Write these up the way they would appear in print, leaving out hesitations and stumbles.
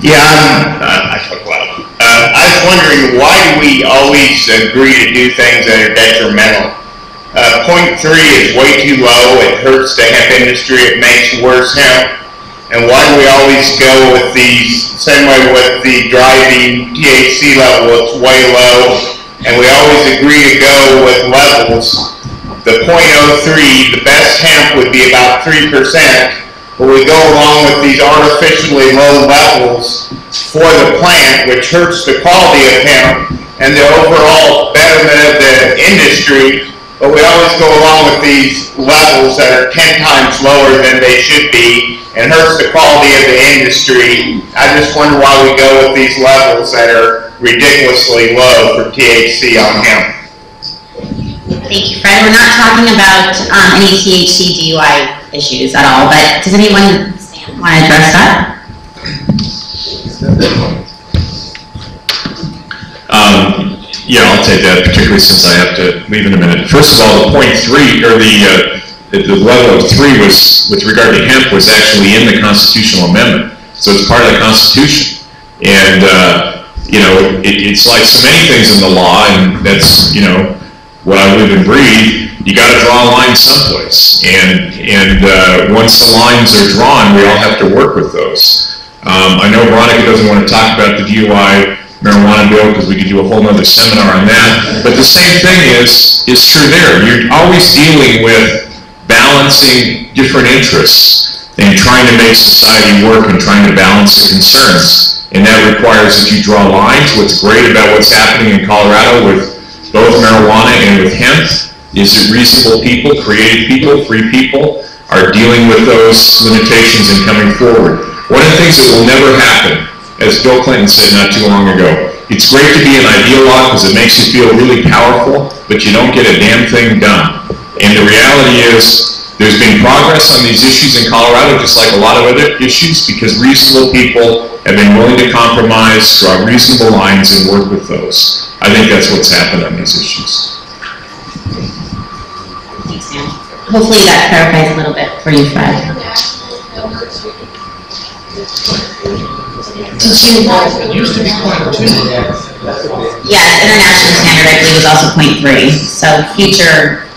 Yeah, I talk loud. I was wondering, why do we always agree to do things that are detrimental? 0.3 is way too low. It hurts the hemp industry. It makes worse hemp. And why do we always go with these, same way with the driving THC level, it's way low. And we always agree to go with levels. The 0.03, the best hemp would be about 3%. But we go along with these artificially low levels for the plant, which hurts the quality of hemp and the overall betterment of the industry. But we always go along with these levels that are 10 times lower than they should be and hurts the quality of the industry. I just wonder why we go with these levels that are ridiculously low for THC on hemp. Thank you, Fred. We're not talking about any THC DUI issues at all, but does anyone want to address that? Yeah, I'll take that, particularly since I have to leave in a minute. First of all, the 0.3, or the level of 3 was, with regard to hemp, was actually in the constitutional amendment. So it's part of the Constitution. And, you know, it's like so many things in the law, and that's, you know, what I live and breathe. You got to draw a line someplace. And once the lines are drawn, we all have to work with those. I know Veronica doesn't want to talk about the DUI marijuana bill because we could do a whole other seminar on that. But the same thing is true there. You're always dealing with balancing different interests and trying to make society work and trying to balance the concerns. And that requires that you draw lines. What's great about what's happening in Colorado with both marijuana and with hemp is that reasonable people, creative people, free people are dealing with those limitations and coming forward. One of the things that will never happen, as Bill Clinton said not too long ago, it's great to be an ideologue because it makes you feel really powerful, but you don't get a damn thing done. And the reality is, there's been progress on these issues in Colorado, just like a lot of other issues, because reasonable people have been willing to compromise, draw reasonable lines, and work with those. I think that's what's happened on these issues. Thanks, Sam. Hopefully that clarifies a little bit for you, Fred. It used to be 0.2. Yes, international standard I believe was also 0.3. So future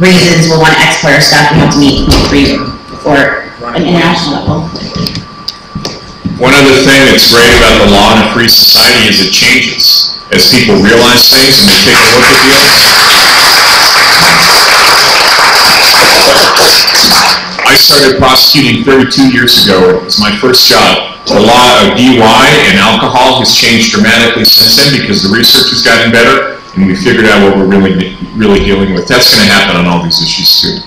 reasons we'll want to export our stuff, we have to meet 0.3 before an international level. One other thing that's great about the law in a free society is it changes as people realize things and they take a look at deals. I started prosecuting 32 years ago. It was my first job. The law of DUI and alcohol has changed dramatically since then because the research has gotten better and we figured out what we're really dealing with. That's going to happen on all these issues too.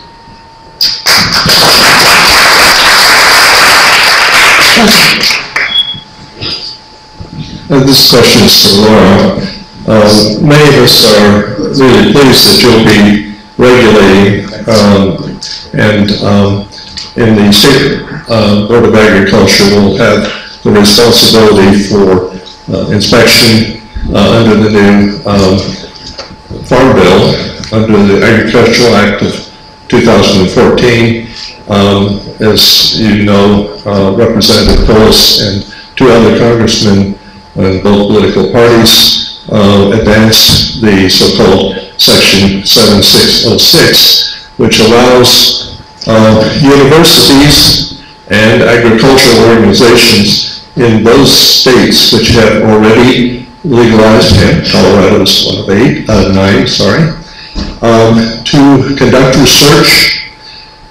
This question is for Laura. Many of us are really pleased that you'll be regulating in the State Board of Agriculture will have the responsibility for inspection under the new Farm Bill, under the Agricultural Act of 2014. As you know, Representative Polis and two other congressmen in both political parties advanced the so-called Section 7606, which allows universities and agricultural organizations in those states which have already legalized hemp, Colorado is one of 9, to conduct research,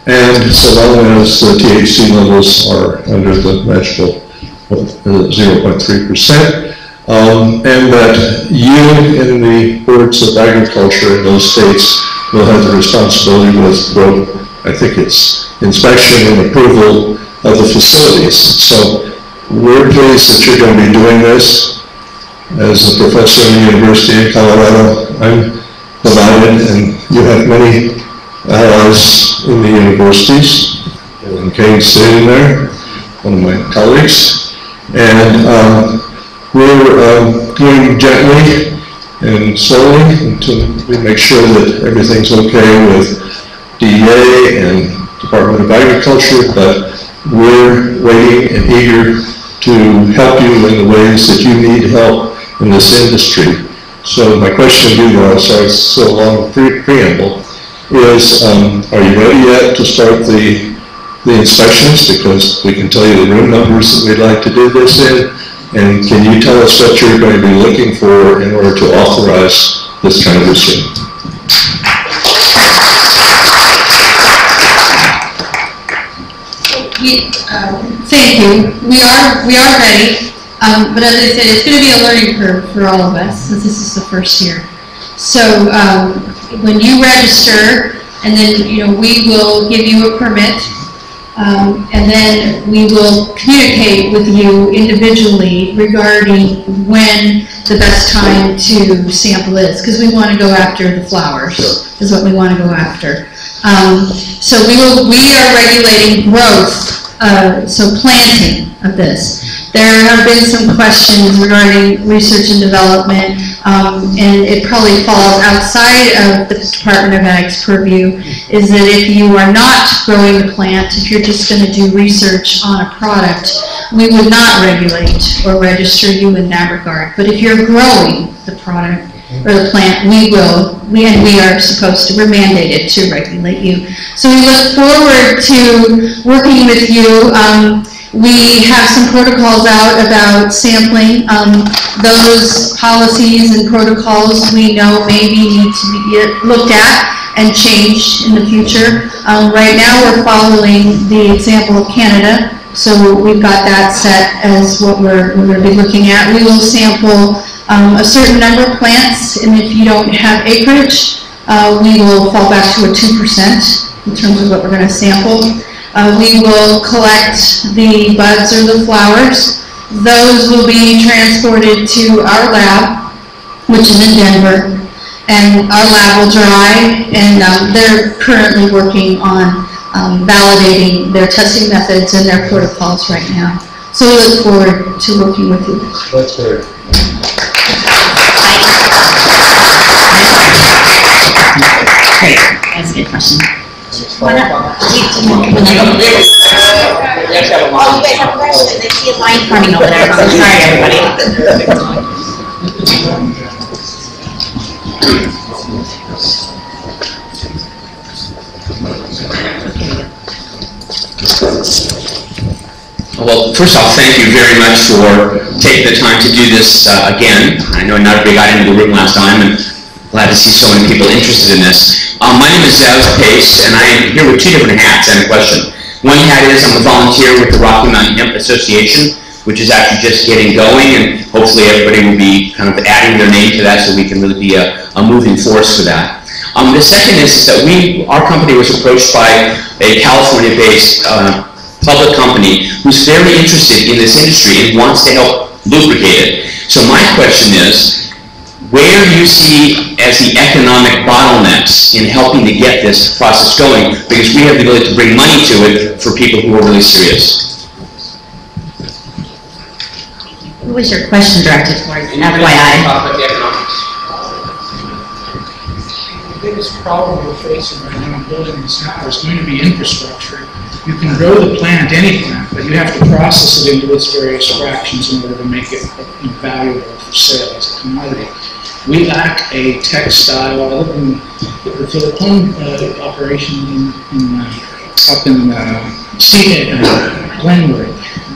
and so long as the THC levels are under the magical 0.3%, and that you in the boards of agriculture in those states will have the responsibility with, I think it's inspection and approval of the facilities. So we're pleased that you're going to be doing this. As a professor in the University of Colorado, I'm divided, and you have many allies in the universities. And Kane's sitting there, one of my colleagues. And we're going gently and slowly until we make sure that everything's okay with DEA and Department of Agriculture, but we're waiting and eager to help you in the ways that you need help in this industry. So my question to you, sorry it's so long preamble, is are you ready yet to start the inspections? Because we can tell you the room numbers that we'd like to do this in, and can you tell us what you're going to be looking for in order to authorize this kind of issue? Thank you. We are ready, but as I said, it's going to be a learning curve for all of us since this is the first year. So when you register, and then we will give you a permit, and then we will communicate with you individually regarding when the best time to sample is, because we want to go after the flowers. Sure. Is what we want to go after. So we are regulating growth. So planting of this. There have been some questions regarding research and development, and it probably falls outside of the Department of Ag's purview, is that if you are not growing the plant, if you're just going to do research on a product, we would not regulate or register you in that regard. But if you're growing the product, or the plant, we are supposed to, we're mandated to regulate you. So we look forward to working with you. We have some protocols out about sampling. Those policies and protocols we know maybe need to be looked at and changed in the future. Right now we're following the example of Canada, so we've got that set as what we're going to be looking at. We will sample a certain number of plants, and if you don't have acreage, we will fall back to a 2% in terms of what we're going to sample. We will collect the buds or the flowers. Those will be transported to our lab, which is in Denver, and our lab will dry, and they're currently working on validating their testing methods and their protocols right now. So we look forward to working with you. That's great. Great, that's a good question. Why not? Oh, you guys have a question? I see a line forming over there. I'm sorry, everybody. Well, first off, thank you very much for taking the time to do this again. I know not everybody got into the room last time, and glad to see so many people interested in this. My name is Pace, and I am here with two different hats and a question. One hat is I'm a volunteer with the Rocky Mountain Hemp Association, which is actually just getting going, and hopefully everybody will be kind of adding their name to that so we can really be a moving force for that. The second is that our company was approached by a California-based public company who's very interested in this industry and wants to help lubricate it. So my question is, where do you see as the economic bottlenecks in helping to get this process going? Because we have the ability to bring money to it for people who are really serious. Who was your question directed towards? FYI. The biggest problem we're facing right now in building this now is going to be infrastructure. You can grow the plant, any plant, but you have to process it into its various fractions in order to make it valuable for sale as a commodity. We lack a textile, other than the Filippone operation up in Glenwood.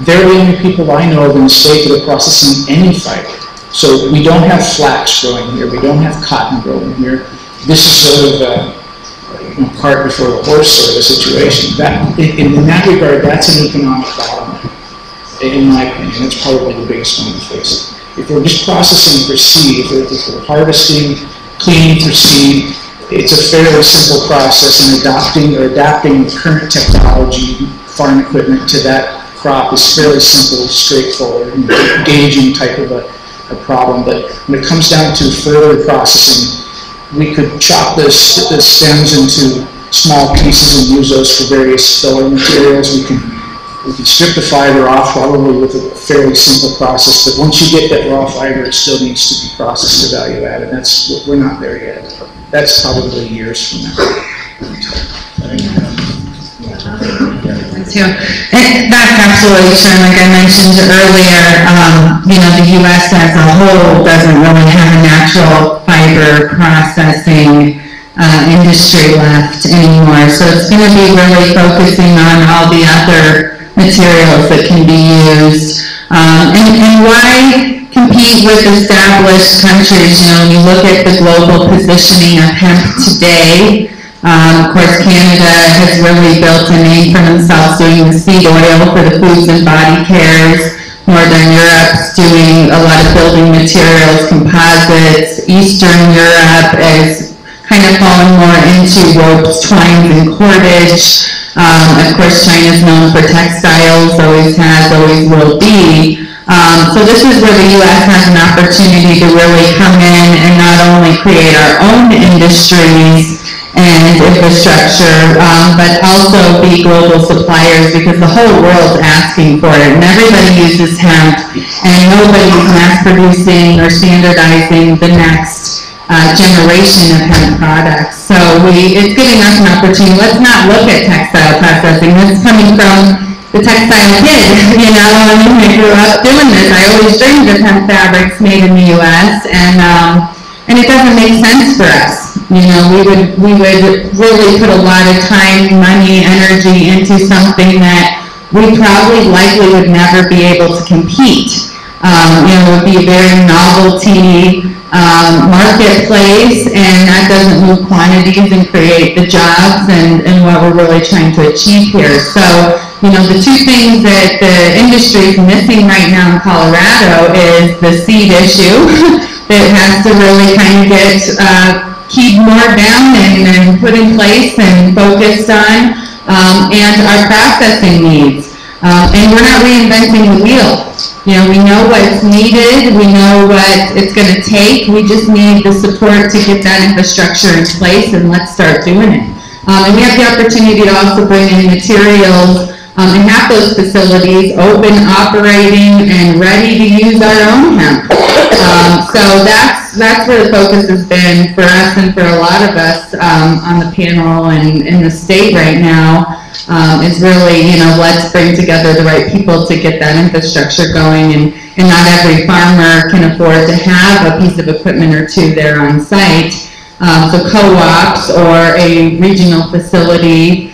They're the only people I know of in the state that are processing any fiber. So we don't have flax growing here, we don't have cotton growing here. This is sort of cart before the horse sort of a situation. In that regard, that's an economic bottleneck, in my opinion. That's probably the biggest one we face. If we're just processing for seed, if we're harvesting, cleaning for seed, it's a fairly simple process, and adapting current technology, farm equipment to that crop is fairly simple, straightforward, engaging type of a problem. But when it comes down to further processing, we could chop the stems into small pieces and use those for various filler materials. We can strip the fiber off probably with a fairly simple process, but once you get that raw fiber, it still needs to be processed to value add, and we're not there yet. That's probably years from now. too. That's absolutely true. Like I mentioned earlier, the U.S. as a whole doesn't really have a natural fiber processing industry left anymore. So it's going to be really focusing on all the other materials that can be used. And why compete with established countries? When you look at the global positioning of hemp today, of course, Canada has really built a name for themselves doing the seed oil for the foods and body cares. Northern Europe's doing a lot of building materials, composites. Eastern Europe is kind of falling more into ropes, twines, and cordage. Of course, China's known for textiles, always has, always will be. So this is where the U.S. has an opportunity to really come in and not only create our own industries and infrastructure, but also be global suppliers, because the whole world's asking for it, and everybody uses hemp, and nobody's mass producing or standardizing the next generation of hemp products. So it's giving us an opportunity. Let's not look at textile processing. That's coming from the textile kid, I grew up doing this. I always dreamed of hemp fabrics made in the U.S., and it doesn't make sense for us. We would really put a lot of time, money, energy into something that we probably likely would never be able to compete. It would be a very novelty marketplace, and that doesn't move quantities and create the jobs and what we're really trying to achieve here. So, the two things that the industry is missing right now in Colorado is the seed issue that has to really kind of get keyed more down and put in place and focused on, and our processing needs. And we're not reinventing the wheel. We know what's needed, we know what it's going to take, we just need the support to get that infrastructure in place, and let's start doing it. And we have the opportunity to also bring in materials and have those facilities open, operating, and ready to use our own hemp. So that's where the focus has been for us and for a lot of us on the panel and in the state right now. Is really, let's bring together the right people to get that infrastructure going, and not every farmer can afford to have a piece of equipment or two there on site. So co-ops or a regional facility,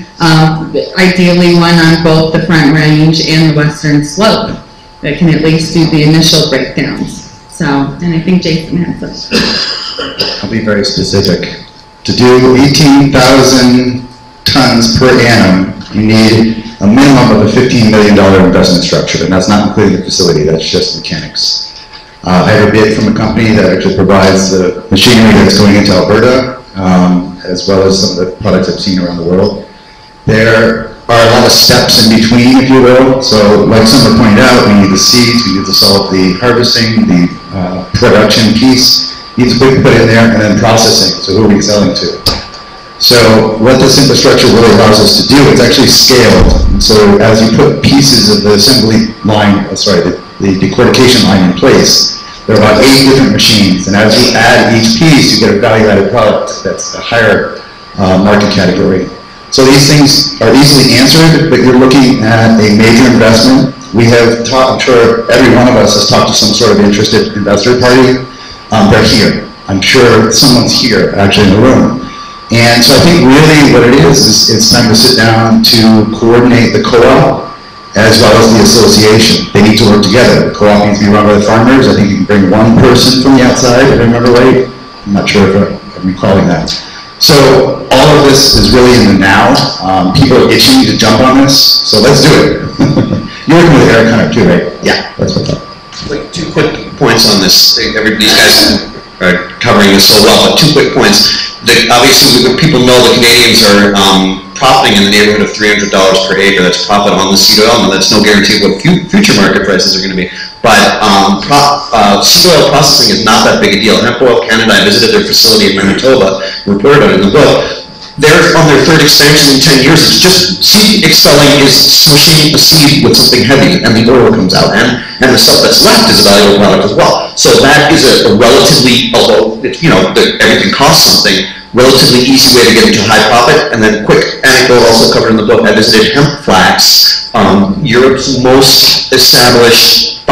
ideally one on both the Front Range and the Western Slope, that can at least do the initial breakdowns. So, and I think Jason has those. I'll be very specific. To do 18,000 tons per annum, you need a minimum of a $15 million investment structure, and that's not including the facility, that's just mechanics. I have a bid from a company that actually provides the machinery that's going into Alberta, as well as some of the products I've seen around the world. There are a lot of steps in between, if you will. So, like someone pointed out, we need the seeds, we need to solve the harvesting, the production piece needs to be put in there, and then processing. So who are we selling to? So what this infrastructure really allows us to do, it's actually scaled. So as you put pieces of the assembly line, the decortication line in place, there are about 8 different machines. And as you add each piece, you get a value-added product that's a higher market category. So these things are easily answered, but you're looking at a major investment. We have I'm sure every one of us has talked to some sort of interested investor party. They're here. I'm sure someone's here, actually, in the room. And so I think really what it is it's time to sit down to coordinate the co-op as well as the association. They need to work together. The co-op needs to be run by the farmers. I think you can bring one person from the outside, if I remember right. I'm not sure if I'm recalling that. So all of this is really in the now. People are itching to jump on this, so let's do it. You're working with Eric Hunter too, right? Yeah, that's what I thought. Two quick points on this. These guys are covering this so well, but 2 quick points. Obviously, people know the Canadians are profiting in the neighborhood of $300 per acre. That's profit on the seed oil, and that's no guarantee of what future market prices are going to be. But seed oil processing is not that big a deal. Hemp Oil Canada, I visited their facility in Manitoba, reported on it in the book. They're on their 3rd expansion in 10 years. It's just seed expelling is swishing a seed with something heavy, and the oil comes out, and the stuff that's left is a valuable product as well. So that is a relatively, although everything costs something, relatively easy way to get into high profit. And then quick anecdote also covered in the book, I visited Hemp Flax Europe's most established